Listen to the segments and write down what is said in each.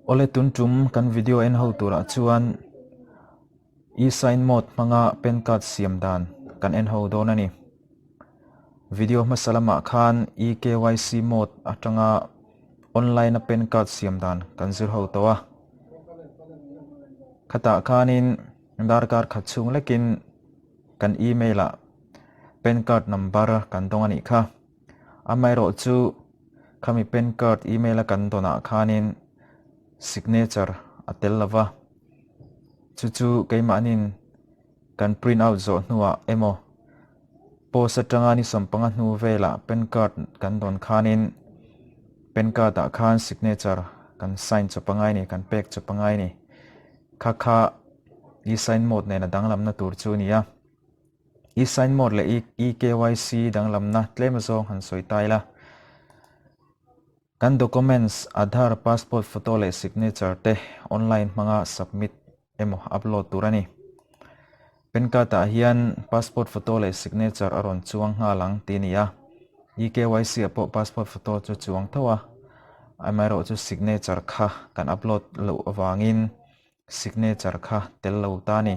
Ole tuntum kan video en ho tura chuan e-sign mode manga pen card siam dan kan en ho don ani video masalama khan eKYC mode atanga online pen card siam dan kan zir ho towa khata khanin dar card khachung lekin kan email a pen card number kan dong ani kha amai ro chu khami pen card email a kan dona khanin signature atel lava chu keimanin kan print out zo nuwa emo post atanga ni sampanga nu vela pen card kan don khanin pen card a khan signature kan sign chopangai ni kan pek chopangai ni kha e sign mode ne na danglam na tur chu nia e sign mode le eKYC danglam na tlem zo han soitai la kan documents Aadhaar passport photo le signature te online manga submit emo upload turani pen card ta hian passport photo le signature aron chuang nga lang tinia eKYC apo passport photo chu chuang thawa amaro chu signature kha kan upload lo awangin signature kha tel lo tani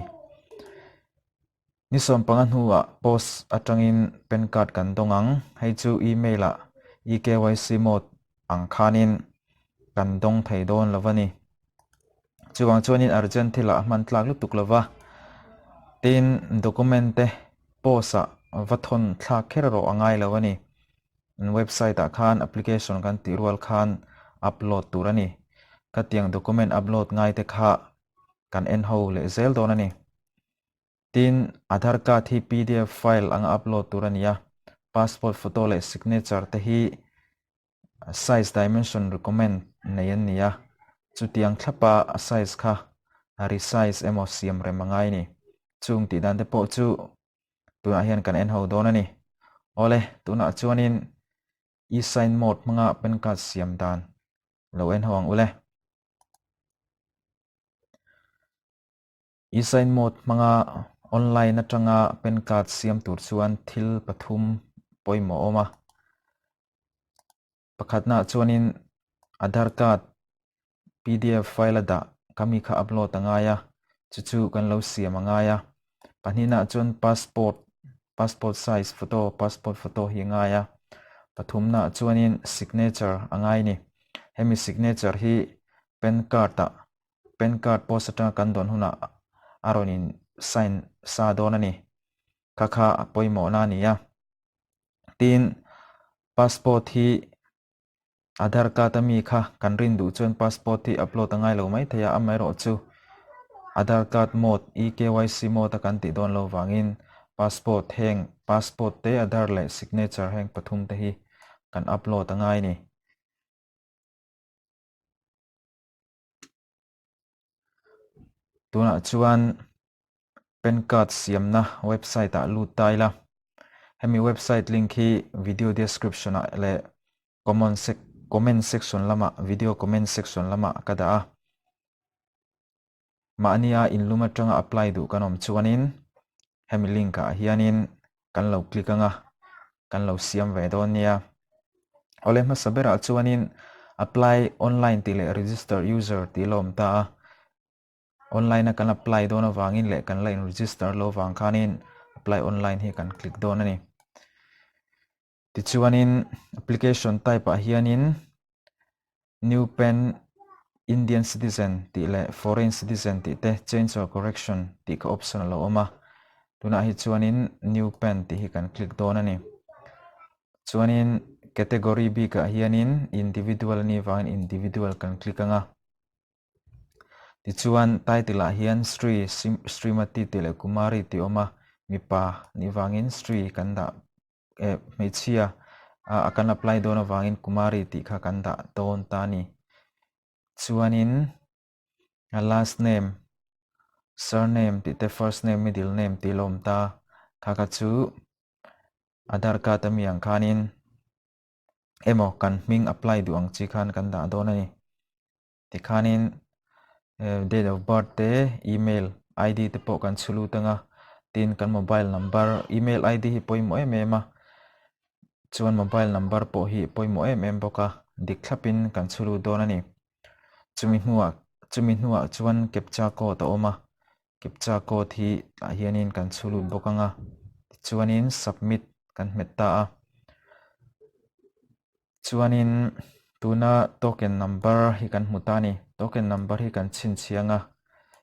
ni som pangan huwa post atangin pen card kan dongang hei chu email a eKYC mode ang khanin kan dong thei don lawani chuwang chuanin urgent thila man tlak lutuk lawa tin document te posa vathon thlak kheraro angai lawani website a khan application kan tirwal khan upload turani katiang document upload ngai te kha kan en ho le zel donani tin Aadhaar card hi PDF file ang upload turania passport photo le signature te hi size dimension recommend nayan niya chutiang thlapa size kha resize emo siam remangai ni chung ti dan te po chu tuna hian kan en ho donani ole tuna chuanin e-sign mode manga pen card siam dan lo en hawang ule e-sign mode manga online atanga pen card siam tur chuan thil pathum poimo oma pakhatna chuanin Aadhaar card PDF file da kami kha upload angaya chu kan lo siam angaya panhina chuan passport size passport photo hi ngaya pathumna chuanin signature angai ni hemi signature hi pen card post atanga kan don huna aronin sign sa donani kha poimo na niya tin passport hi Aadhaar card ami kha kan rin du chuan passport hi upload angai lo mai thaya amai ro chu Aadhaar card mode eKYC mode kan ti don lo wangin passport te Aadhaar le signature heng pathum te hi kan upload angai ni tuna chuan pen card siam na website a lut tai la hemi website link hi video description a le comment section lama video comment section lama kada a mania in luma tanga apply du kanom chuanin hemi link a hianin kan lo click anga kan lo siam ve don nia ole ma sabera chuanin apply online ti le register user ti lom ta online kan apply don awangin le kan line register lo wang khanin apply online hi kan click don ani ti chuanin application type a hianin new pen Indian citizen ti le foreign citizen ti te change or correction ti ka option lo oma tuna hi chuanin new pen ti hi kan click don ani chuanin category b ka hianin individual ni wang individual kan click anga ti chuan title a hian Srimati ti le Kumari ti oma mipa ni wangin Sri kan da meichhia akan apply don awangin Kumari ti kha kan da don tani chuanin last name surname ti te first name middle name ti lom ta kha chu Aadhaar card ami ang khanin emo kan ming apply du ang chi khan kan da don ani ti khanin date of birth te email ID te po kan chulu tanga tin kan mobile number email ID hi poimo ema chuan mobile number po hi poimo boka diklapin kan chulu don ani chumi hnuah chuan captcha code a awma captcha code hi tah hianin kan chhulut bawk anga chuanin submit kan hmet ta a chuanin tuna token number hi kan hmu ta ni token number hi kan chin chianga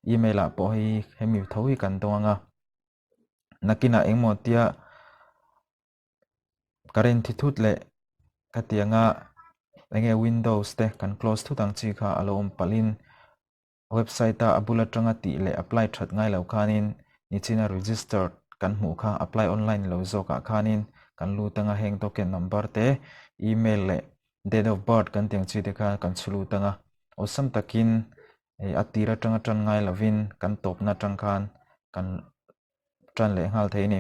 email ah pawh hi hemi tho hi kan dong anga nakina engmaw tia current thi thut le ka tianga enge windows te kan close thu tang chi kha alo palin website a abula tanga ti le apply that ngai lo khanin ni china registered kan hmu kha apply online lo zo ka khanin kan lu tanga heng token number te email le date of birth kan tiang chi te kha kan chulu tanga osam takin atira tanga tran ngai lovin kan top na tang khan kan tran le hal theini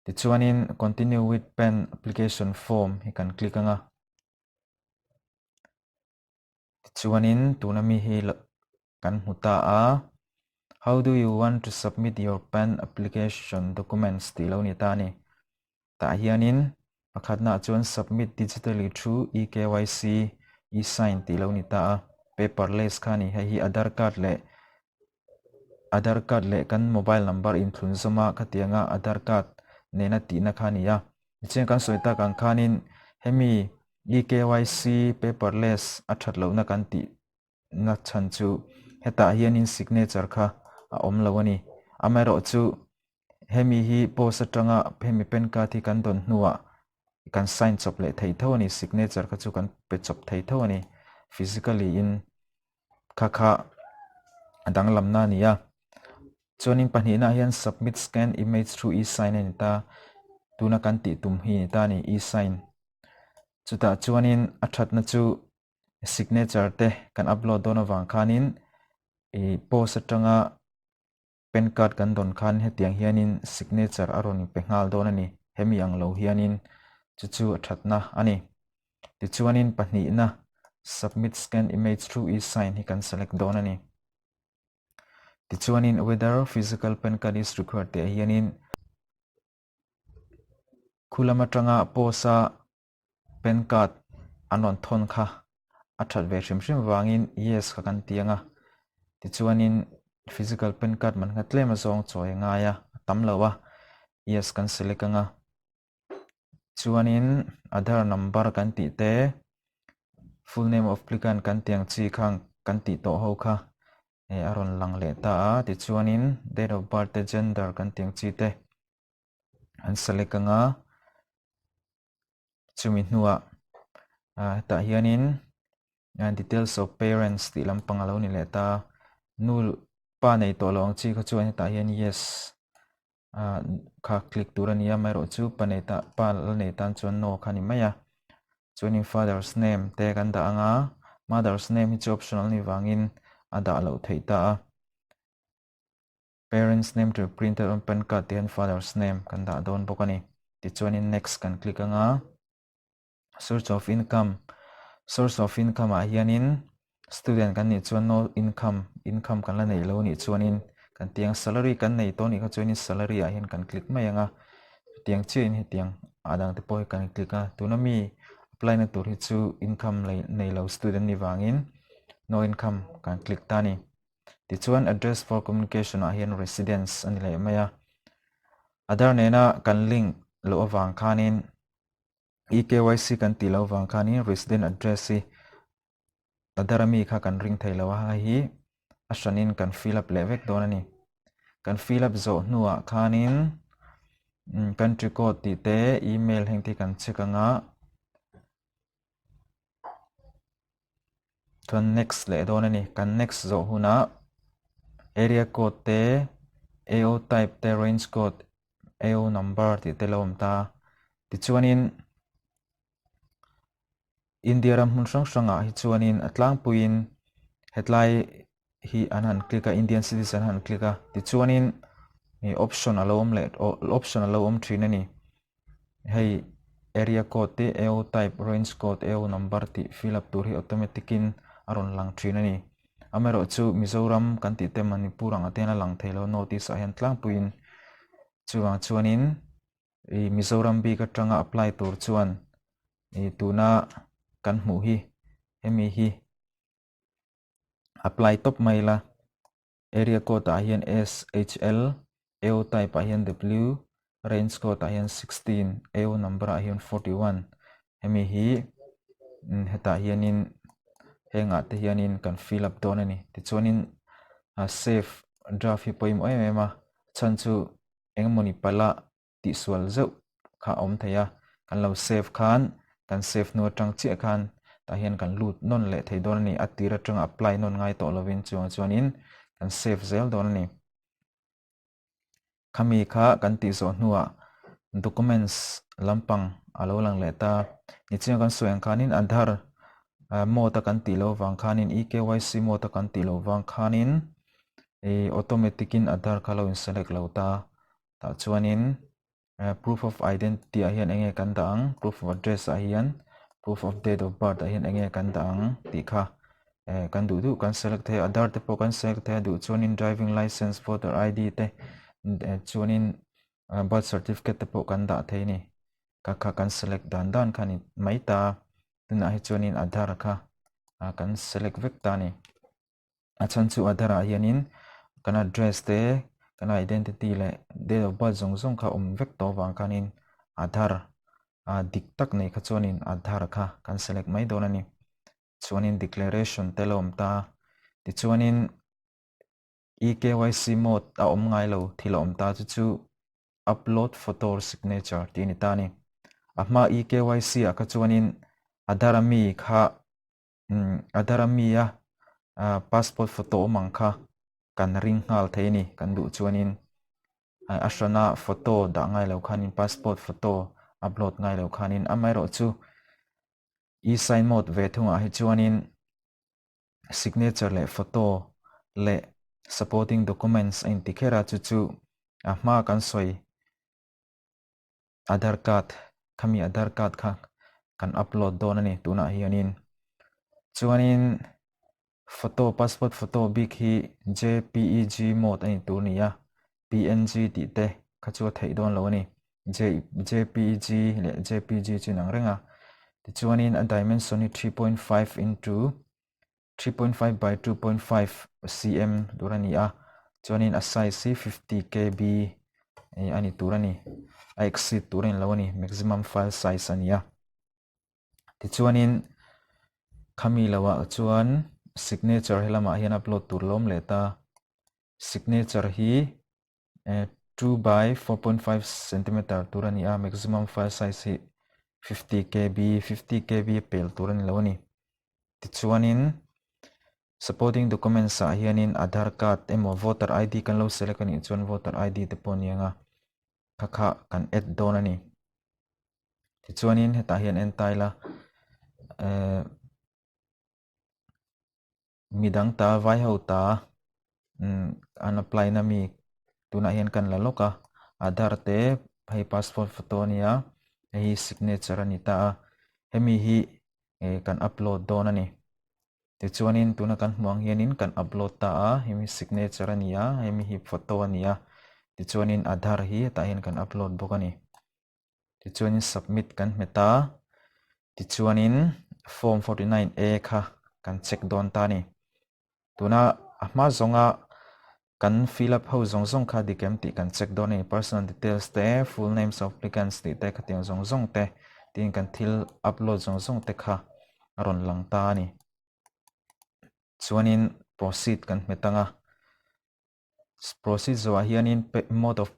ti chuanin continue with pen application form hi kan click anga ti chuanin tunami hi kan hmuta a how do you want to submit your pen application documents ti lo ni ta ni ta hianin pakhatna chuan submit digitally through eKYC e-sign ti lo ni ta a paperless khani hi Aadhaar card le kan mobile number in thlun zoma khatianga Aadhaar card nena ti na khania chen kan soita kan khanin hemi eKYC paperless athat lo na kan ti na chan chu heta hianin signature kha a om lo ani amero chu hemi hi post atanga hemi pen card hi kan don hnuwa kan sign chop le thei tho ani signature kha chu kan pe chop thei tho ani physically in kha adang lamna nia chuanin panhina hian submit scan image through e-sign ani ta tuna kan ti tum hi ta ni e-sign chuta chuanin athat na chu signature te kan upload don awang khanin post atanga pen card kan don khan hetiang hianin signature aron pengal don ani hemi ang lo hianin chu athat na ani ti chuanin panhina submit scan image through e-sign hi kan select don ani ti chuanin whether physical pen card is required te hianin khulama tanga posa pen card anon thon kha athat ve hrim wangin yes kha kan tianga ti chuanin physical pen card man ngatlema zong choi nga ya tam lawa yes kan select anga chuanin Aadhaar number kan ti te full name of applicant kan tiang chi khang kan ti to ho kha aron lang le ta ti chuanin date of birth te gender kan tiang chi te an select anga chumi hnuwa ta hianin details of parents ti lampang alo ni le ta nul pa nei to long chi kha chuan ta hian yes kha click turania mai ro chu pa nei ta pa la nei tan chuan no khani maya chuanin father's name te kan da anga mother's name hi chu optional ni wangin ada lo thei ta parents name to printed on pen card te father's name kan da don bokani ti chuanin next kan click anga source of income a hianin student kan ni chuan no income kan la nei lo ni chuanin kan tiang salary kan nei to ni kha chuanin salary a hian kan click mai anga tiang chin hi tiang adang te poi kan click a tunami apply na tur hi chu income nei lo student ni wangin no income kan click ta ni ti chuan address for communication a hian residence ani le maya Aadhaar nena kan link lo awang khanin eKYC kan ti lo wang khanin resident address hi Aadhaar mi kha kan ring thei lo hi ashanin kan fill up le vek don ani kan fill up zo hnuwa khanin country code ti te email heng ti kan check anga thuan next le don ani kan next zo huna area code te AO type te range code AO number ti te lom ta ti chuanin India ram hun sang hi chuanin atlang puin headline hi anhan klika Indian citizen han klika ti chuanin option alom thin ani hei area code te AO type range code AO number ti fill up tur hi automatic in aron lang thin ani amero chu Mizoram kan ti te Manipur anga te na lang thelo notice a hian tlang puin chuanin Mizoram bi ka tanga apply tur chuan tuna kan hmu hi hemi hi apply top mai la area code ta hian SHL AO type a hian W range code ta hian 16 AO number a hian 41 hemi hi heta hianin henga te hianin kan fill up don ani ti chuanin save draft hi poim oi mema chan chu engmoni pala ti sual zeu kha om theya kan lo save khan kan save no tang chi khan ta hian kan lut non le thei don ani atira tang apply non ngai to lovin chuanin kan save zel don ani khami kha kan ti zo hnuwa documents lampang alo lang le ta ni chiang kan suang khanin Aadhaar mo ta kan ti lo wang khanin eKYC mo ta kan ti lo wang khanin automatic in Aadhaar khalo in select lo ta chuanin proof of identity a hian enge kan dang proof of address a hian proof of date of birth a hian enge kan dang ti kha kan du kan select the Aadhaar te po kan select the du chuanin driving license voter ID te chuanin birth certificate te po kan da the ni ka kan select dan khani mai ta tuna hi chuanin Aadhaar kha kan select vek ta ni chan chu Aadhaar a hianin kan address te kan identity le date of birth zong kha vek to wang khanin Aadhaar dik tak nei kha chuanin Aadhaar kha kan select mai don ani chuanin declaration te lom ta ti chuanin eKYC mode a ngai lo thilom ta chu upload photo signature ti ni ta ni ahma eKYC a kha chuanin Aadhaar mi kha Aadhaar mi a passport photo mang kha kan ring ngal theini kan du chuanin ashrana photo da ngai lo khanin passport photo upload ngai lo khanin amai ro chu e-sign mode ve thunga hi chuanin signature le photo le supporting documents in tikhera chu ahma kan soi Aadhaar card khami Aadhaar card kha kan upload don ani tuna hianin chuanin photo passport photo big hi JPEG mode ani tur nia PNG ti te kha chu thei don lo ani JPEG le JPG chinang renga ti chuanin a dimension hi 3.5 into 3.5 by 2.5 cm durani a chuanin a size hi 50 KB ani turani a exceed turin lo ani maximum file size ania ti chuanin khami lawa chuan signature helama hian upload tur lom le ta signature hi 2 by 4.5 cm turani a maximum file size hi 50 KB pel turani lo ani ti chuanin supporting documents a hianin Aadhaar card emo voter ID kan lo select ani chuan voter ID te pon yanga kha kan add don ani ti chuanin heta hian en taila midang ta vai ho ta an apply na mi tuna hian kan la loka Aadhaar te hei passport photo nia hei signature ani ta hemi hi kan upload don ani ti chuanin tuna kan hmuang hianin kan upload ta hemi signature ania hemi hi photo ania ti chuanin Aadhaar hi ta hian kan upload bawk ani ti chuanin submit kan hmeta ti chuanin form 49A kha kan check don ta ni tuna ahma zonga kan fill up ho zong kha dikem ti kan check don ni personal details te full names of applicants ti te khatiang zong te tin kan thil upload zong te kha ron lang ta ni chuanin proceed kan hmetanga proceed zo hianin mode of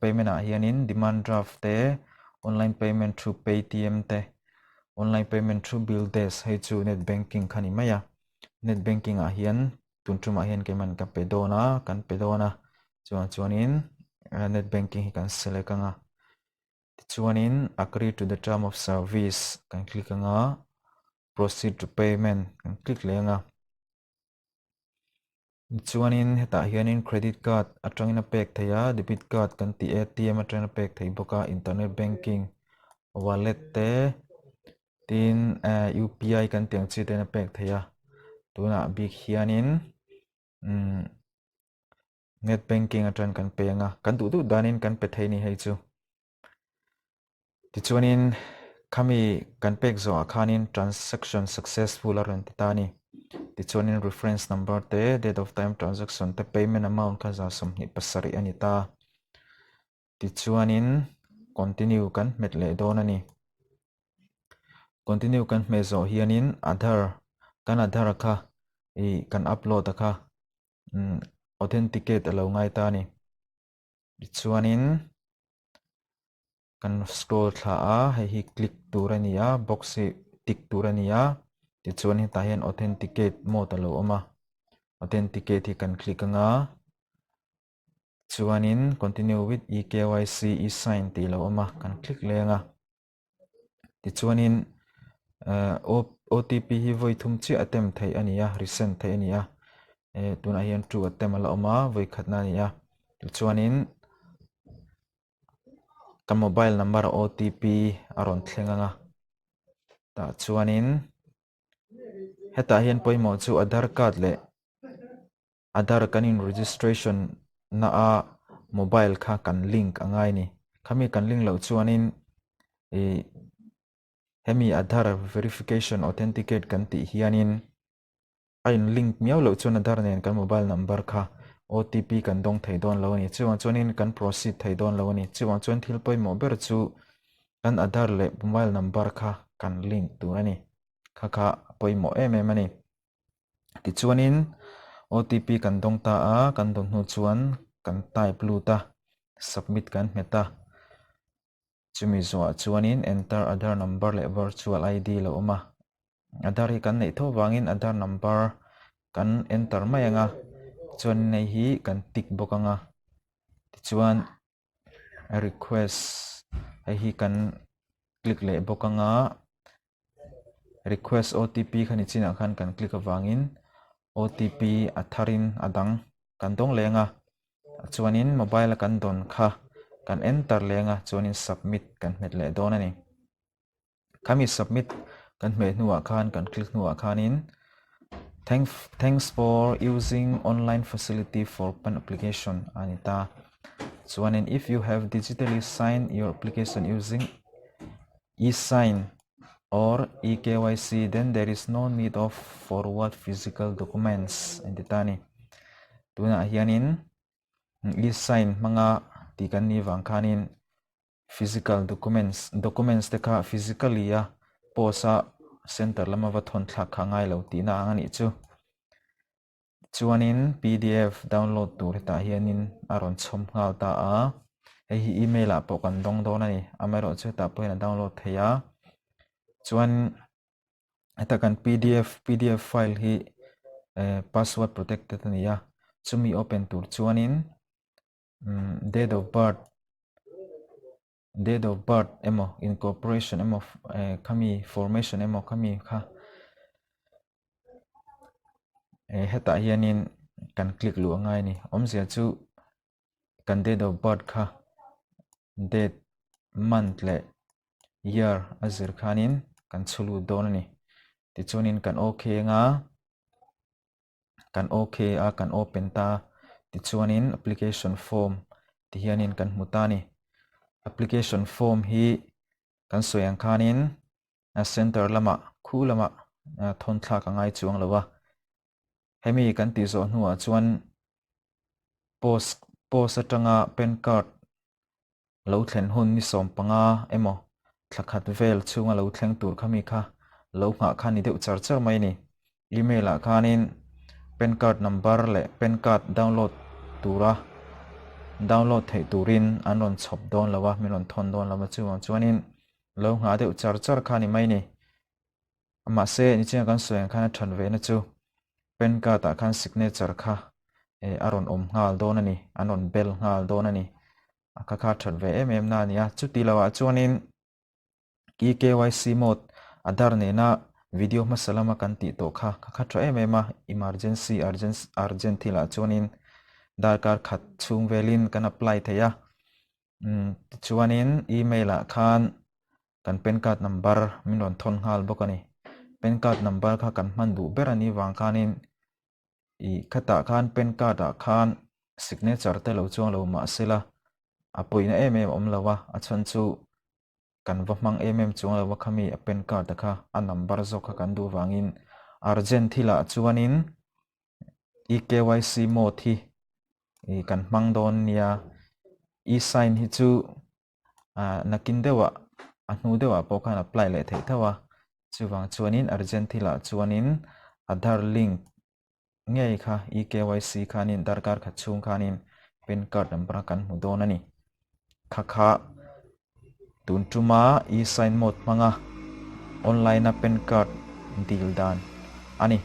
payment a hianin demand draft te online payment through Paytm te online payment through BillDesk hei chu net banking khani maya net banking a hian tuntuma hian keman ka pedona kan pedona chuanin net banking hi kan select anga chuanin agree to the term of service kan click anga proceed to payment kan click lenga chuanin heta hianin credit card atangina pek theya debit card kan ti ATM atangina pek thei boka internet banking wallet te tin UPI kan tiang chi te na pek theya tuna big hianin net banking atang kan pe nga kan du danin kan pe thei ni hei chu ti chuanin khami kan pek zo khanin transaction successful aron ti ta ni ti chuanin reference number te date of time transaction te payment amount kha za som ni pasari ani ta ti chuanin continue kan met le don ani continue kan me zo hianin Aadhaar kha kan upload kha authenticate alo ngai ta ni ti chuanin kan scroll thla a hi click turania box hi tick turania ti chuan hi ta hian authenticate mode alo oma authenticate hi kan click anga chuanin continue with eKYC e-sign ti lo oma kan click lenga ti chuanin OTP hi voi thum chi attempt thei ania resend thei ania tuna hian true attempt ala oma voi khatna ania ti chuanin kan mobile number OTP aron thlenganga ta chuanin heta hian poimo chu Aadhaar card le Aadhaar kanin registration na a mobile kha kan link angai ni khami kan link lo chuanin hemi Aadhaar verification authenticate kan ti hianin ain link miau lo chuan Aadhaar nen kan mobile number kha OTP kan dong thei don lo ni chuanin kan proceed thei don lo ni chuan thil poimo ber chu kan Aadhaar le mobile number kha kan link tu ani kha poimo em ani ti chuanin OTP kan dong ta a kan dong nu chuan kan type lu ta submit kan meta chumi zuwa chuanin enter Aadhaar number le virtual ID lo oma Aadhaar hi kan nei tho wangin Aadhaar number kan enter mai anga chuan nei hi kan tick bok anga ti chuan request hi kan click le bok anga request OTP khani china khan kan click awangin OTP atharin adang kan dong lenga chuanin mobile kan don kha kan enter lenga chuanin submit kan met le don ani kami submit kan me nuwa khan kan click nuwa khanin thanks for using online facility for PAN application anita chuanin if you have digitally signed your application using e-sign or eKYC, then there is no need of forward physical documents enditani tuna hianin e-sign manga tikan ni wangkhanin physical documents te kha physically ya posa center lama wa thon thla kha ngai lo ti na angani chu chuanin PDF download tur ta hianin aron chhom ngal ta a hi email a po kan dong don ani amero chu ta poina download theya chuan eta kan PDF file hi password protected ania chumi open tur chuanin date of birth emo incorporation emo kami formation emo kami kha heta hianin kan click lu angai ni omzia chu kan date of birth kha date month le year azir khanin kan chulu don ni ti chuanin kan okay nga kan okay a kan open ta ti chuanin application form ti hianin kan hmutani application form hi kan soyang khanin center lama khu lama thon thla ka ngai chuang lowa hemi kan ti zo hnuwa chuan post atanga pen card lo thlen hun ni som panga emo thlakhat vel chunga lo thleng tur khami kha lo nga khani deuh char mai ni email a khanin pen card number le pen card download tura download thei turin anon chhop don lawa minon thon don lawa chuanin lo nga deuh char khani mai ni ama se ni chinga kan soeng khana than ve na chu pen card ta khan signature kha aron ngal don ani anon bel ngal don ani kha than ve em na nia chu ti lawa chuanin eKYC mode Aadhaar ne na video masalama kan ti to kha tha em emergency urgent thila chuanin darkar khat chung velin kan apply theya chuanin email a khan kan pen card number minon thon ngal bokani pen card number kha kan man du berani wang khanin khata khan pen card a khan signature te lo chuang lo ma sela apoina om lawa achon chu kan vamang chuang lawa khami pen card kha a number zo kha kan du wangin urgent thila chuanin eKYC mode hi kan hmang don nia e-sign hi chu nakin dewa anu dewa pawh apply le thei thawa chuwang chuanin urgent thila chuanin Aadhaar link ngei kha eKYC khanin darkar kha chung khanin PAN card number kan hmu dawn ani kha tuntuma e-sign mode hmanga online a PAN card dil dan ani